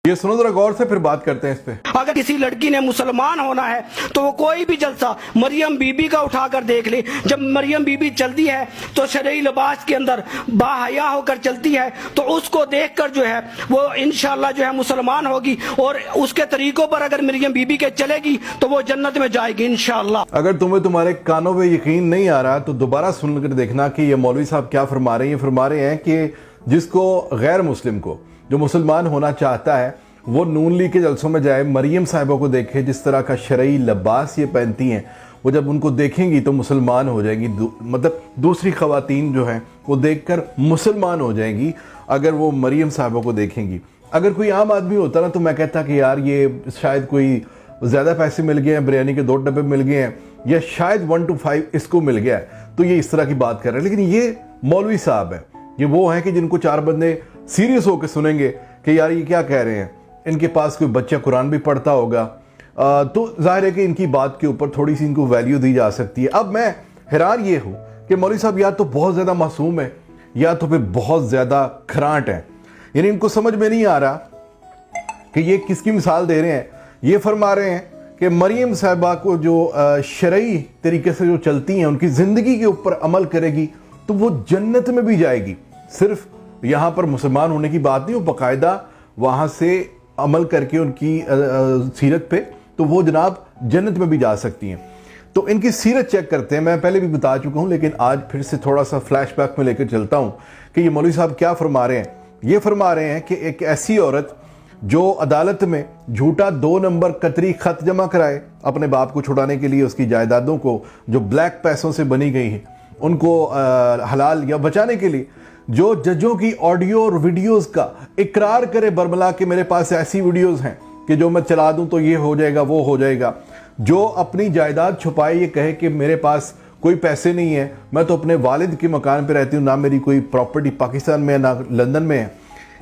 ये सुनो जरा गौर से, फिर बात करते हैं इस पे। अगर किसी लड़की ने मुसलमान होना है तो वो कोई भी जलसा मरियम बीबी का उठाकर देख ले। जब मरियम बीबी चलती है तो शरई लिबास के अंदर बाहया होकर चलती है, तो उसको देखकर जो है वो इंशाअल्लाह जो है मुसलमान होगी, और उसके तरीकों पर अगर मरियम बीबी के चलेगी तो वो जन्नत में जाएगी इंशाअल्लाह। अगर तुम्हें तुम्हारे कानों पे यकीन नहीं आ रहा तो दोबारा सुनकर देखना कि ये मौलवी साहब क्या फरमा रहे हैं। ये फरमा रहे हैं कि जिसको गैर मुस्लिम को, जो मुसलमान होना चाहता है, वो नून लीग के जलसों में जाए, मरियम साहिबा को देखे जिस तरह का शरई लिबास ये पहनती हैं, वो जब उनको देखेंगी तो मुसलमान हो जाएंगी। मतलब दूसरी ख़वातीन जो हैं वो देखकर मुसलमान हो जाएंगी अगर वो मरियम साहिबा को देखेंगी। अगर कोई आम आदमी होता ना तो मैं कहता कि यार ये शायद कोई ज़्यादा पैसे मिल गए हैं, बिरयानी के 2 डब्बे मिल गए हैं, या शायद 1 to 5 इसको मिल गया है, तो ये इस तरह की बात कर रहे हैं। लेकिन ये मौलवी साहब है, ये वो हैं कि जिनको 4 बंदे सीरियस होकर सुनेंगे कि यार ये क्या कह रहे हैं। इनके पास कोई बच्चा कुरान भी पढ़ता होगा, तो जाहिर है कि इनकी बात के ऊपर थोड़ी सी इनको वैल्यू दी जा सकती है। अब मैं हैरान ये हूँ कि मौलवी साहब या तो बहुत ज़्यादा मासूम है या तो फिर बहुत ज़्यादा खरांट है। यानी इनको समझ में नहीं आ रहा कि ये किसकी मिसाल दे रहे हैं। ये फरमा रहे हैं कि मरियम साहिबा को जो शरई तरीके से जो चलती हैं, उनकी ज़िंदगी के ऊपर अमल करेगी तो वो जन्नत में भी जाएगी। सिर्फ यहाँ पर मुसलमान होने की बात नहीं, वो बाकायदा वहाँ से अमल करके उनकी सीरत पे, तो वो जनाब जन्नत में भी जा सकती हैं। तो इनकी सीरत चेक करते हैं। मैं पहले भी बता चुका हूँ लेकिन आज फिर से थोड़ा सा फ्लैशबैक में लेकर चलता हूँ कि ये मौलवी साहब क्या फरमा रहे हैं। ये फरमा रहे हैं कि एक ऐसी औरत जो अदालत में झूठा 2 नंबर कतरी खत जमा कराए अपने बाप को छुड़ाने के लिए, उसकी जायदादों को जो ब्लैक पैसों से बनी गई हैं उनको हलाल या बचाने के लिए, जो जजों की ऑडियो और वीडियोस का इकरार करे बरमला के मेरे पास ऐसी वीडियोस हैं कि जो मैं चला दूं तो ये हो जाएगा वो हो जाएगा, जो अपनी जायदाद छुपाए ये कहे कि मेरे पास कोई पैसे नहीं है, मैं तो अपने वालिद के मकान पे रहती हूँ, ना मेरी कोई प्रॉपर्टी पाकिस्तान में है ना लंदन में है।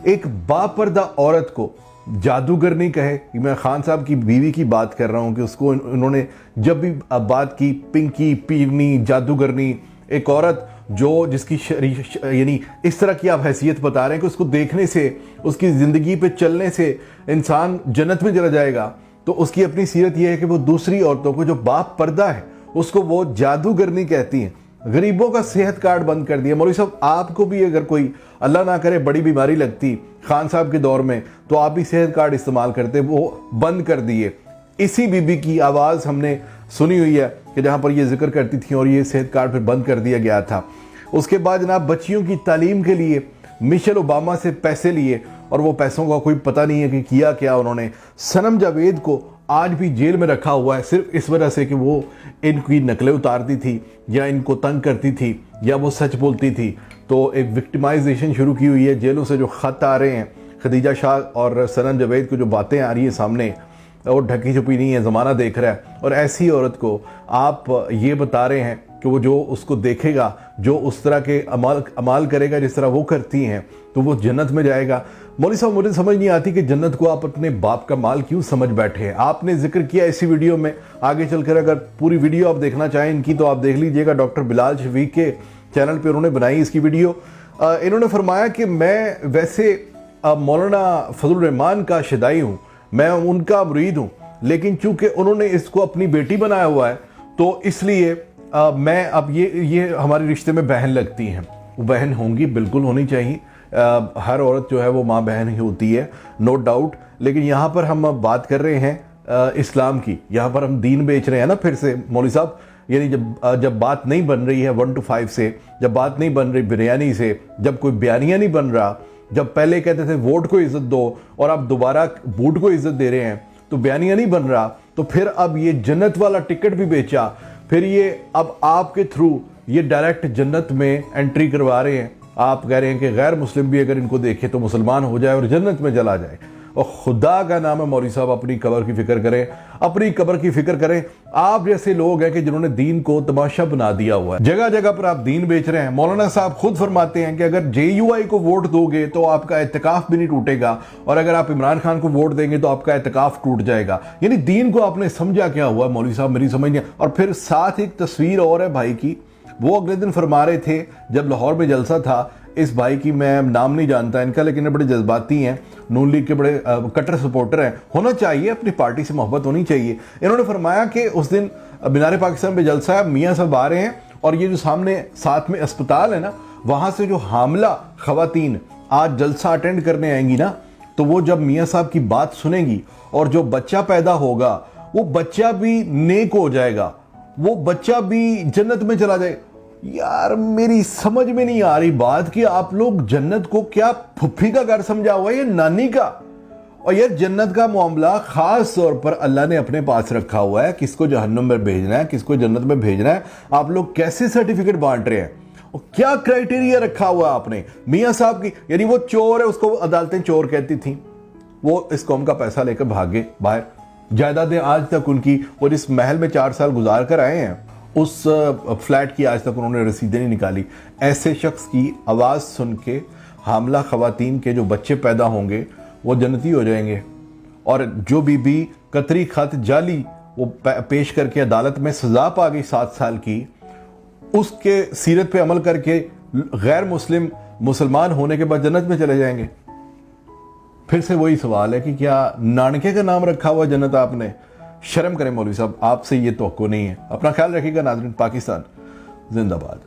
एक बापर्दा औरत को जादूगरनी कहे। मैं खान साहब की बीवी की बात कर रहा हूँ कि उसको उन्होंने जब भी बात की पिंकी, पीरनी, जादूगरनी, एक औरत जो जिसकी यानी इस तरह की आप हैसियत बता रहे हैं कि उसको देखने से, उसकी ज़िंदगी पे चलने से इंसान जन्नत में चला जाएगा, तो उसकी अपनी सीरत यह है कि वो दूसरी औरतों को जो बाप पर्दा है उसको वो जादूगरनी कहती हैं। गरीबों का सेहत कार्ड बंद कर दिया। मौलवी साहब आपको भी अगर कोई अल्लाह ना करे बड़ी बीमारी लगती खान साहब के दौर में तो आप भी सेहत कार्ड इस्तेमाल करते, वो बंद कर दिए। इसी बीबी की आवाज़ हमने सुनी हुई है कि जहाँ पर ये जिक्र करती थी और ये सेहत कार्ड फिर बंद कर दिया गया था। उसके बाद जनाब बच्चियों की तालीम के लिए मिशेल ओबामा से पैसे लिए और वो पैसों का कोई पता नहीं है कि किया क्या उन्होंने। सनम जावेद को आज भी जेल में रखा हुआ है सिर्फ इस वजह से कि वो इनकी नकलें उतारती थी या इनको तंग करती थी या वो सच बोलती थी। तो एक विक्टिमाइजेशन शुरू की हुई है। जेलों से जो ख़त आ रहे हैं खदीजा शाह और सनम जावेद को जो बातें आ रही हैं सामने, और ढकी छुपी नहीं है, ज़माना देख रहा है। और ऐसी औरत को आप ये बता रहे हैं कि वो जो उसको देखेगा, जो उस तरह के अमाल करेगा जिस तरह वो करती हैं, तो वो जन्नत में जाएगा। मौलवी साहब मुझे समझ नहीं आती कि जन्नत को आप अपने बाप का माल क्यों समझ बैठे हैं। आपने जिक्र किया इसी वीडियो में, आगे चलकर अगर पूरी वीडियो आप देखना चाहें इनकी तो आप देख लीजिएगा। डॉक्टर बिलाल शफीक के चैनल पर उन्होंने बनाई इसकी वीडियो। इन्होंने फरमाया कि मैं वैसे मौलाना फजल रहमान का शिदाई हूँ, मैं उनका मुरीद हूँ, लेकिन चूंकि उन्होंने इसको अपनी बेटी बनाया हुआ है तो इसलिए मैं अब ये हमारे रिश्ते में बहन लगती हैं। वो बहन होंगी, बिल्कुल होनी चाहिए। हर औरत जो है वो माँ बहन ही होती है, नो डाउट। लेकिन यहाँ पर हम बात कर रहे हैं इस्लाम की, यहाँ पर हम दीन बेच रहे हैं ना फिर से मौलवी साहब। यानी जब बात नहीं बन रही है 1 to 5 से, जब बात नहीं बन रही बिरयानी से, जब कोई बयानिया नहीं बन रहा, जब पहले कहते थे वोट को इज्जत दो और आप दोबारा बूट को इज्जत दे रहे हैं, तो बयानिया नहीं बन रहा, तो फिर अब ये जन्नत वाला टिकट भी बेचा, फिर ये अब आपके थ्रू ये डायरेक्ट जन्नत में एंट्री करवा रहे हैं। आप कह रहे हैं कि गैर मुस्लिम भी अगर इनको देखे तो मुसलमान हो जाए और जन्नत में चला जाए। और खुदा का नाम है मौलवी साहब, अपनी कब्र की फिक्र करें, अपनी कब्र की फिक्र करें। आप जैसे लोग हैं कि जिन्होंने दीन को तमाशा बना दिया हुआ है, जगह जगह पर आप दीन बेच रहे हैं। मौलाना साहब खुद फरमाते हैं कि अगर JUI को वोट दोगे तो आपका एतकाफ भी नहीं टूटेगा, और अगर आप इमरान खान को वोट देंगे तो आपका एतकाफ टूट जाएगा। यानी दीन को आपने समझा क्या हुआ मौलवी साहब, मेरी समझ नहीं। और फिर साथ एक तस्वीर और है भाई की, वो अगले दिन फरमा रहे थे जब लाहौर में जलसा था इस भाई की मैं नाम नहीं जानता इनका, लेकिन ये बड़े जज्बाती हैं, नून लीग के बड़े कट्टर सपोर्टर हैं। होना चाहिए, अपनी पार्टी से मोहब्बत होनी चाहिए। इन्होंने फरमाया कि उस दिन मीनार पाकिस्तान पे जलसा है, मियाँ साहब आ रहे हैं और ये जो सामने साथ में अस्पताल है ना, वहाँ से जो हामला खवातीन आज जलसा अटेंड करने आएंगी ना, तो वो जब मियाँ साहब की बात सुनेंगी और जो बच्चा पैदा होगा वो बच्चा भी नेक हो जाएगा, वो बच्चा भी जन्नत में चला जाए। यार मेरी समझ में नहीं आ रही बात कि आप लोग जन्नत को क्या फुफ्फी का घर समझा हुआ है या नानी का। और यार जन्नत का मामला खास तौर पर अल्लाह ने अपने पास रखा हुआ है, किसको जहन्नुम में भेजना है, किसको जन्नत में भेजना है। आप लोग कैसे सर्टिफिकेट बांट रहे हैं और क्या क्राइटेरिया रखा हुआ है आपने मियाँ साहब की। यानी वो चोर है, उसको अदालतें चोर कहती थी, वो इस कौम का पैसा लेकर भागे बाहर, जायदादें आज तक उनकी, और इस महल में 4 साल गुजार कर आए हैं, उस फ्लैट की आज तक उन्होंने रसीदें नहीं निकाली। ऐसे शख्स की आवाज़ सुन के हामला खवातीन के जो बच्चे पैदा होंगे वो जन्नती हो जाएंगे। और जो बीबी कतरी खत जाली वो पेश करके अदालत में सजा पा गई 7 साल की, उसके सीरत पे अमल करके गैर मुस्लिम मुसलमान होने के बाद जन्नत में चले जाएंगे। फिर से वही सवाल है कि क्या नानके का नाम रखा हुआ जन्नत आपने? शर्म करें मौलवी साहब, आपसे ये तवक्को नहीं है। अपना ख्याल रखिएगा नाज़रीन। पाकिस्तान जिंदाबाद।